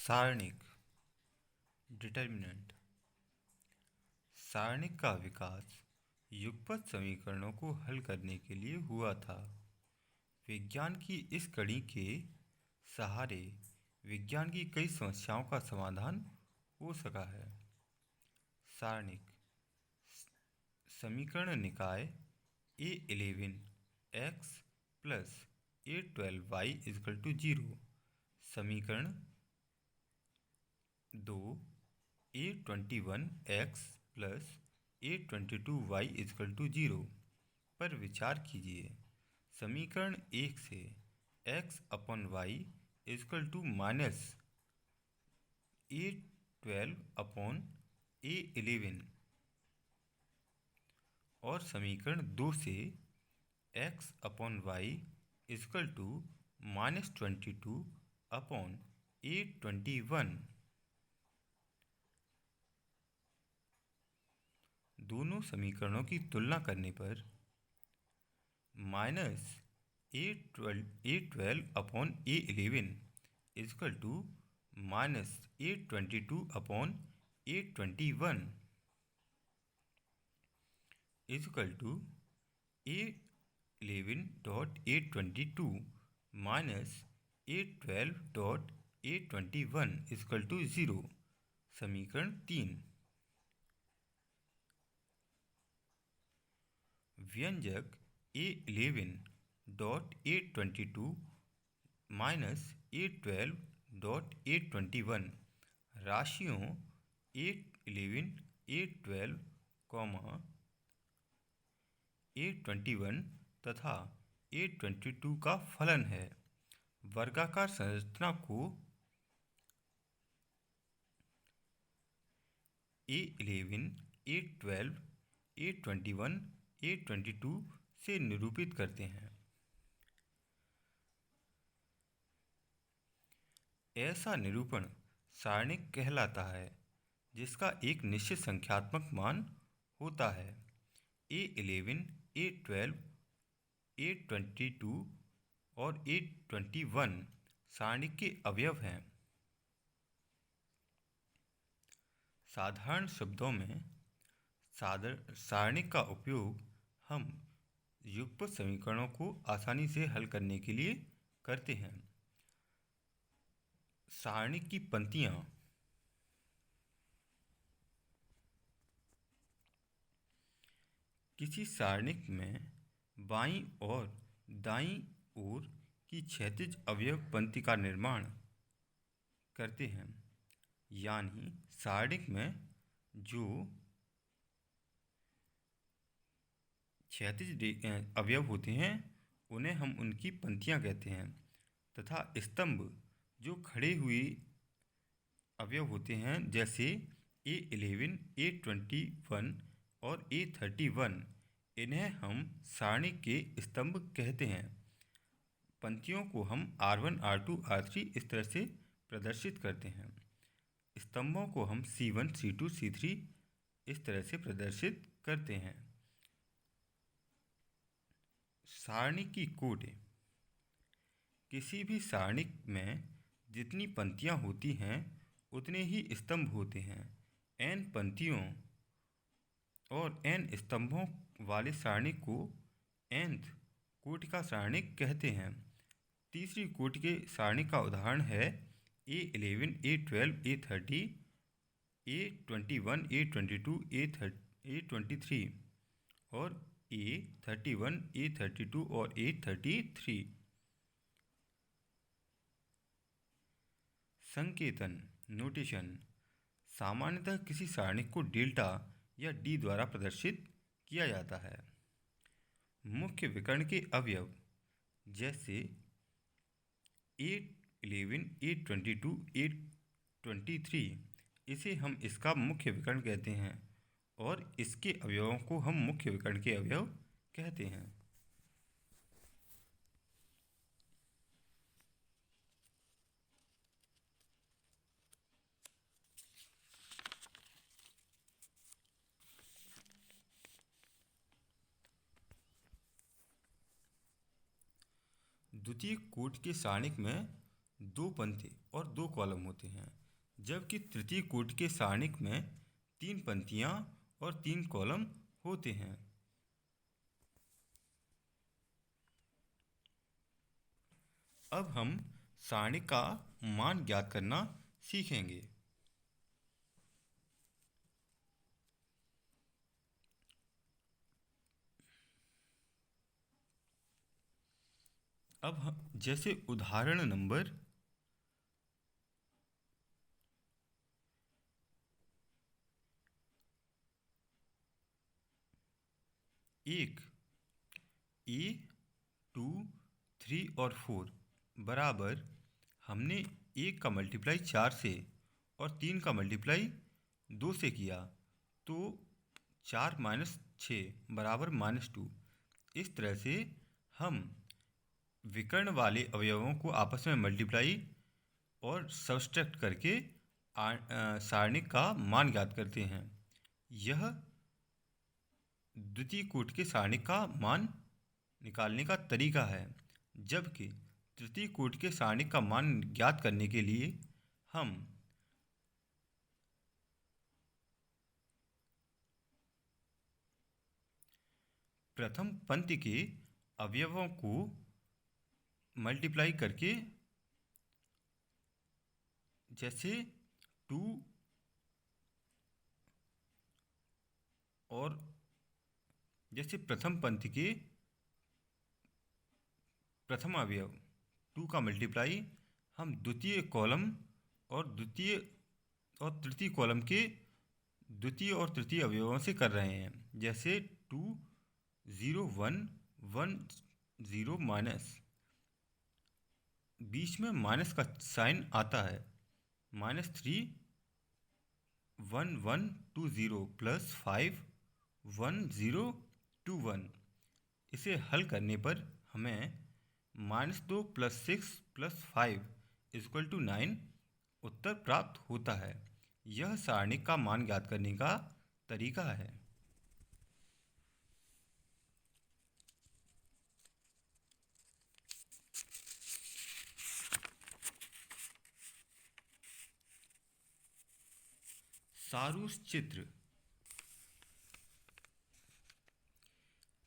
सारणिक determinant. सारणिक का विकास युगपत समीकरणों को हल करने के लिए हुआ था। विज्ञान की इस कड़ी के सहारे विज्ञान की कई समस्याओं का समाधान हो सका है। सारणिक समीकरण निकाय A11x plus A12y is equal to 0। समीकरण 2 A21x plus A22y is equal to 0 पर विचार कीजिए। समीकरण 1 से x upon y is equal to minus A12 upon A11 और समीकरण 2 से x upon y is equal to -22 upon A21 दोनों समीकरणों की तुलना करने पर minus A12 upon A11 is equal to minus A22 upon A21 is equal to A11 dot A22 minus A12 dot A21 is equal to 0। समीकरण 3 व्यंजक A11 dot A22 minus A12 dot A21 राशियों A11 A12 A21 तथा A22 का फलन है। वर्गाकार संरचना को A11 A12 A21 A22 से निरूपित करते हैं। ऐसा निरूपण सारणिक कहलाता है जिसका एक निश्चित संख्यात्मक मान होता है। A11 A12 A22 और A21 सारणिक के अवयव हैं। साधारण शब्दों में सारणिक का उपयोग हम युगपत समीकरणों को आसानी से हल करने के लिए करते हैं। सारणिक की पंक्तियाँ किसी सारणिक में बाईं और दाईं ओर की क्षैतिज अवयव पंक्ति का निर्माण करते हैं। यानी सारणिक में जो क्षैतिज अवयव होते हैं उन्हें हम उनकी पंक्तियाँ कहते हैं तथा स्तंभ जो खड़े हुए अवयव होते हैं जैसे A11 A21 और A31 इन्हें हम सारणी के स्तंभ कहते हैं। पंक्तियों को हम R1 R2 R3 इस तरह से प्रदर्शित करते हैं। स्तंभों को हम C1 C2 C3 इस तरह से प्रदर्शित करते हैं। सारणी की कोटि किसी भी सारणी में जितनी पंक्तियाँ होती हैं उतने ही स्तंभ होते हैं। n पंक्तियों और n स्तंभों वाले सारणी को nth कोटि का सारणी कहते हैं। तीसरी कोटि के सारणी का उदाहरण है A11 A12 A30 A21 A22 A23 और A31 A32 और A33। संकेतन नोटेशन सामान्यतः किसी सारणी को डेल्टा या D द्वारा प्रदर्शित किया जाता है। मुख्य विकर्ण के अवयव जैसे A11 A22 A23 इसे हम इसका मुख्य विकर्ण कहते हैं और इसके अवयवों को हम मुख्य विकर्ण के अवयव कहते हैं। द्वितीय कोटि के सारणिक में 2 पंक्ति और 2 कॉलम होते हैं, जबकि तृतीय कोटि के सारणिक में 3 पंक्तियां और 3 कॉलम होते हैं। अब हम सारणी का मान ज्ञात करना सीखेंगे। अब जैसे उदाहरण नंबर 1 A 2 3 और 4 बराबर हमने 1 का मल्टीप्लाई 4 से और 3 का मल्टीप्लाई 2 से किया, तो 4 माइनस 6 बराबर -2। इस तरह से हम विकर्ण वाले अवयवों को आपस में मल्टीप्लाई और सब्सट्रैक्ट करके सारणिक का मान ज्ञात करते हैं। यह द्वितीय कोटि के सारणिक का मान निकालने का तरीका है, जबकि तृतीय कोटि के सारणिक का मान ज्ञात करने के लिए हम प्रथम पंक्ति के अवयवों को मल्टीप्लाई करके, जैसे 2 और जैसे प्रथम पंक्ति के प्रथम अवयव 2 का मल्टीप्लाई हम द्वितीय कॉलम और तृतीय कॉलम के द्वितीय और तृतीय अवयवों से कर रहे हैं। जैसे 2 0 1 1 0 माइनस, बीच में माइनस का साइन आता है, -3 1 1 2 0 प्लस 5 1 0 2 1। इसे हल करने पर हमें -2 + 6 + 5 = 9 उत्तर प्राप्त होता है। यह सारणिक का मान ज्ञात करने का तरीका है। सारूस चित्र।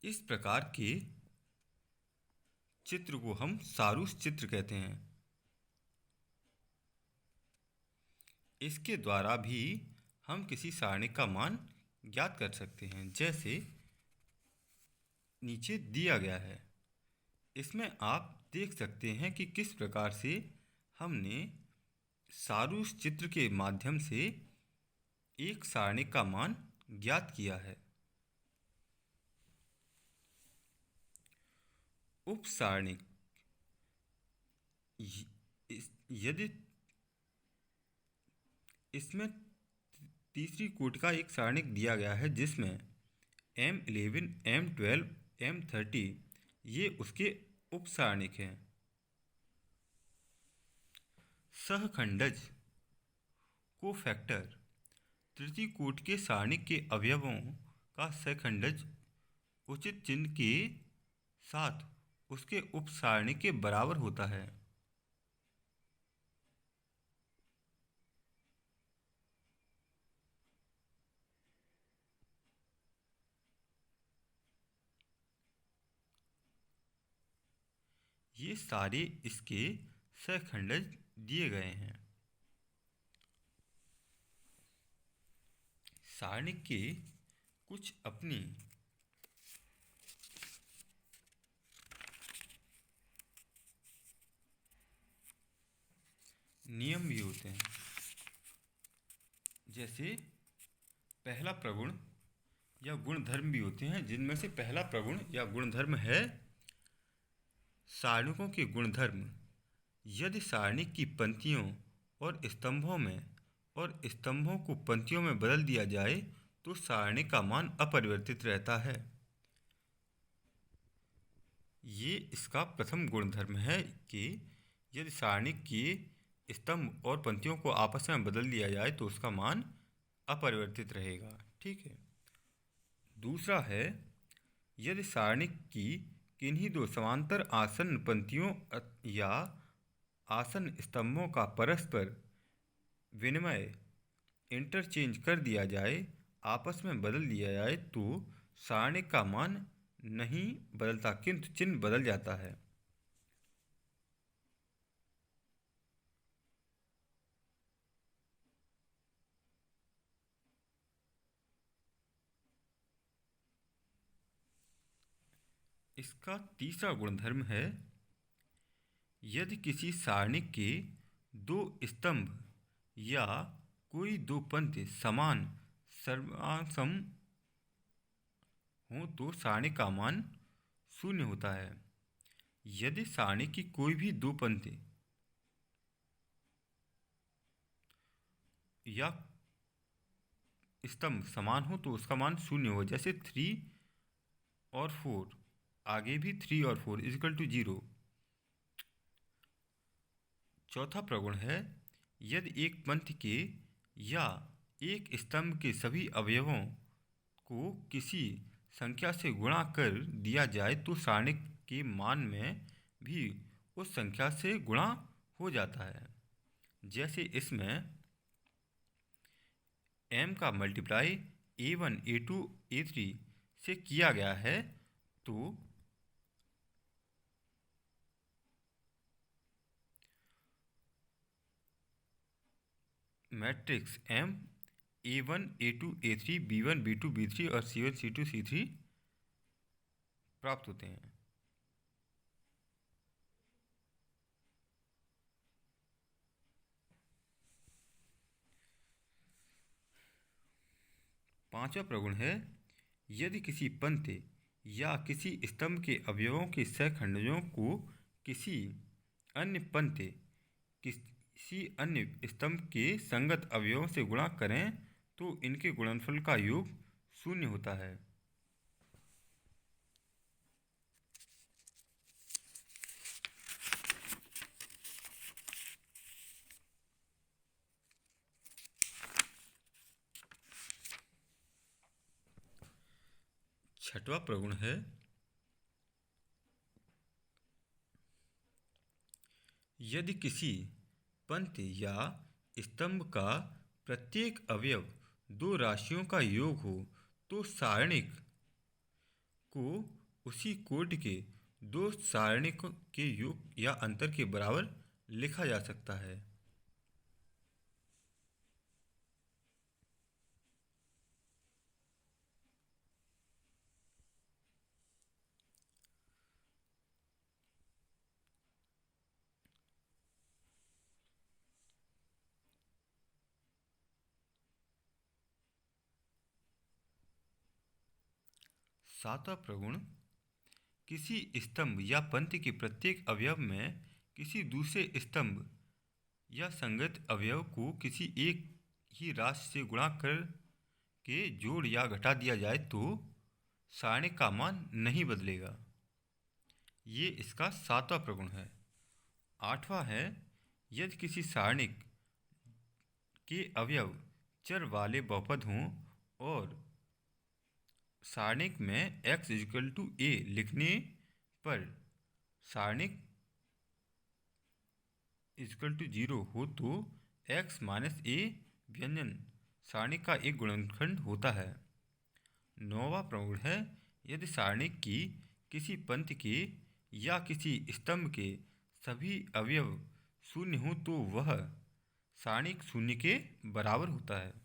इस प्रकार के चित्र को हम सारूस चित्र कहते हैं। इसके द्वारा भी हम किसी सारणिक का मान ज्ञात कर सकते हैं, जैसे नीचे दिया गया है। इसमें आप देख सकते हैं कि किस प्रकार से हमने सारूस चित्र के माध्यम से एक सारणिक का मान ज्ञात किया है। उपसारणिक। यदि इसमें तीसरी कोटि का एक सारणिक दिया गया है जिसमें M11 M12 M30 ये उसके उपसारणिक हैं। सहखंडज कोफैक्टर। तृतीय कोटि के सारणिक के अवयवों का सहखंडज उचित चिन्ह के साथ उसके उपसारणिक के बराबर होता है। ये सारे इसके सहखंडज दिए गए हैं। सारणिक के कुछ अपनी नियम भी होते हैं, जैसे पहला प्रगुण या गुणधर्म भी होते हैं, जिनमें से पहला प्रगुण या गुणधर्म है सारणिकों के गुणधर्म। यदि सारणिक की पंक्तियों और स्तंभों में और स्तंभों को पंक्तियों में बदल दिया जाए तो सारणिक का मान अपरिवर्तित रहता है। ये इसका प्रथम गुणधर्म है कि यदि सारणिक की स्तंभ और पंक्तियों को आपस में बदल दिया जाए तो उसका मान अपरिवर्तित रहेगा। ठीक है। दूसरा है, यदि सारणिक की किन्हीं दो समांतर आसन्न पंक्तियों या आसन स्तंभों का परस्पर विनिमय इंटरचेंज कर दिया जाए, आपस में बदल दिया जाए, तो सारणिक का मान नहीं बदलता किंतु चिन्ह बदल जाता है। इसका तीसरा गुणधर्म है, यदि किसी सारणिक के दो स्तंभ या कोई दो पंक्ति समान सर्वासम हो तो सारणिक का मान शून्य होता है। यदि सारणिक की कोई भी दो पंक्ति या स्तंभ समान हो तो उसका मान शून्य हो, जैसे 3 और 4, आगे भी 3 और 4 इक्वल टू 0। चौथा प्रगुण है, यदि एक पंक्ति के या एक स्तंभ के सभी अवयवों को किसी संख्या से गुणा कर दिया जाए तो सारणिक के मान में भी उस संख्या से गुणा हो जाता है। जैसे इसमें m का मल्टीप्लाई a1 a2 a3 से किया गया है, तो matrix m a1 a2 a3 b1 b2 b3 और c1 c2 c3 प्राप्त होते हैं। पांचवा प्रगुण है, यदि किसी पंक्ति या किसी स्तंभ के अवयवों के सहखंडों को किसी अन्य पंक्ति किसी अन्य स्तंभ के संगत अवयवों से गुणा करें तो इनके गुणनफल का योग शून्य होता है। छठवां प्रगुण है, यदि किसी पंक्ति या स्तंभ का प्रत्येक अवयव दो राशियों का योग हो तो सारणिक को उसी कोटि के दो सारणिक के योग या अंतर के बराबर लिखा जा सकता है। सातवां प्रगुण, किसी स्तंभ या पंक्ति के प्रत्येक अवयव में किसी दूसरे स्तंभ या संगत अवयव को किसी एक ही राशि से गुणा कर के जोड़ या घटा दिया जाए तो सारणिक का मान नहीं बदलेगा। ये इसका सातवां प्रगुण है। आठवां है, यदि किसी सारणिक के अवयव चर वाले बहुपद हों और सारणिक में x इक्वल टू a लिखने पर सारणिक इक्वल टू 0 हो तो x माइनस a व्यंजन सारणिक का एक गुणनखंड होता है। नौवां प्रगुण है, यदि सारणिक की किसी पंक्ति के या किसी स्तंभ के सभी अवयव शून्य हो तो वह सारणिक शून्य के बराबर होता है।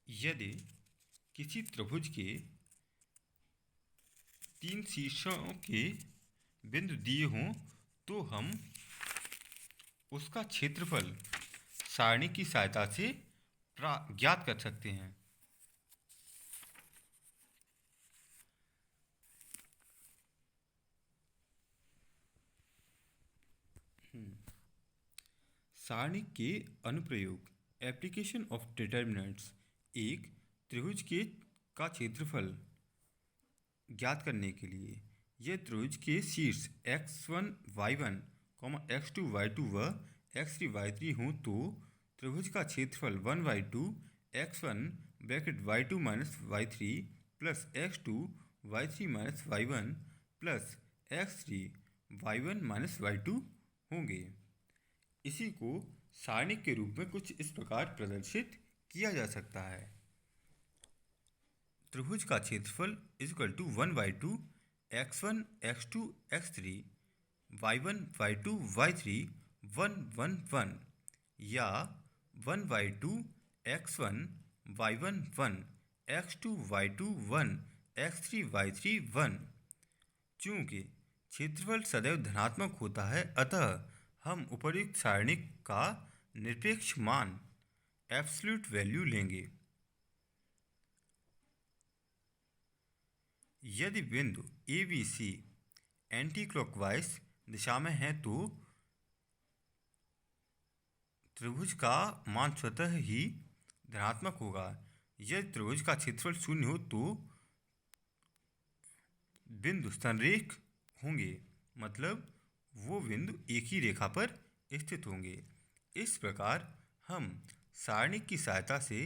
यदि किसी त्रिभुज के 3 शीर्षों के बिंदु दिए हों तो हम उसका क्षेत्रफल सारणी की सहायता से ज्ञात कर सकते हैं। सारणी के अनुप्रयोग। Application of determinants. एक त्रिभुज का क्षेत्रफल ज्ञात करने के लिए यह त्रिभुज के शीर्ष x1 y1, x2 y2 व x3 y3 हों तो त्रिभुज का क्षेत्रफल 1/2 x1 bracket y2 minus y3 plus x2 y3 minus y1 plus x3 y1 minus y2 होंगे। इसी को सारणी के रूप में कुछ इस प्रकार प्रदर्शित किया जा सकता है। त्रिभुज का क्षेत्रफल equal to 1/2 x1 x2 x3 y1 y2 y3 1 1 1 या 1/2 x1 y1 1 x2 y2 1 x3 y3 1। चूँकि क्षेत्रफल सदैव धनात्मक होता है, अतः हम उपर्युक्त सारणी का निरपेक्ष मान एब्सोल्यूट वैल्यू लेंगे। यदि बिंदु A B C anti clockwise दिशा में है तो त्रिभुज का मान स्वतः ही धनात्मक होगा। यदि त्रिभुज का क्षेत्रफल 0 हो तो बिंदु संरेख होंगे, मतलब वो बिंदु एक ही रेखा पर स्थित होंगे। इस प्रकार हम सारणी की सहायता से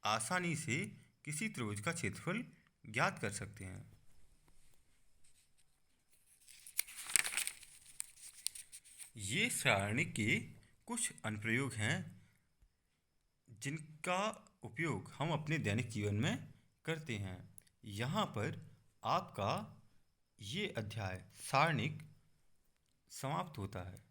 आसानी से किसी त्रिभुज का क्षेत्रफल ज्ञात कर सकते हैं। ये सारणी के कुछ अनुप्रयोग हैं जिनका उपयोग हम अपने दैनिक जीवन में करते हैं। यहाँ पर आपका ये अध्याय सारणिक समाप्त होता है।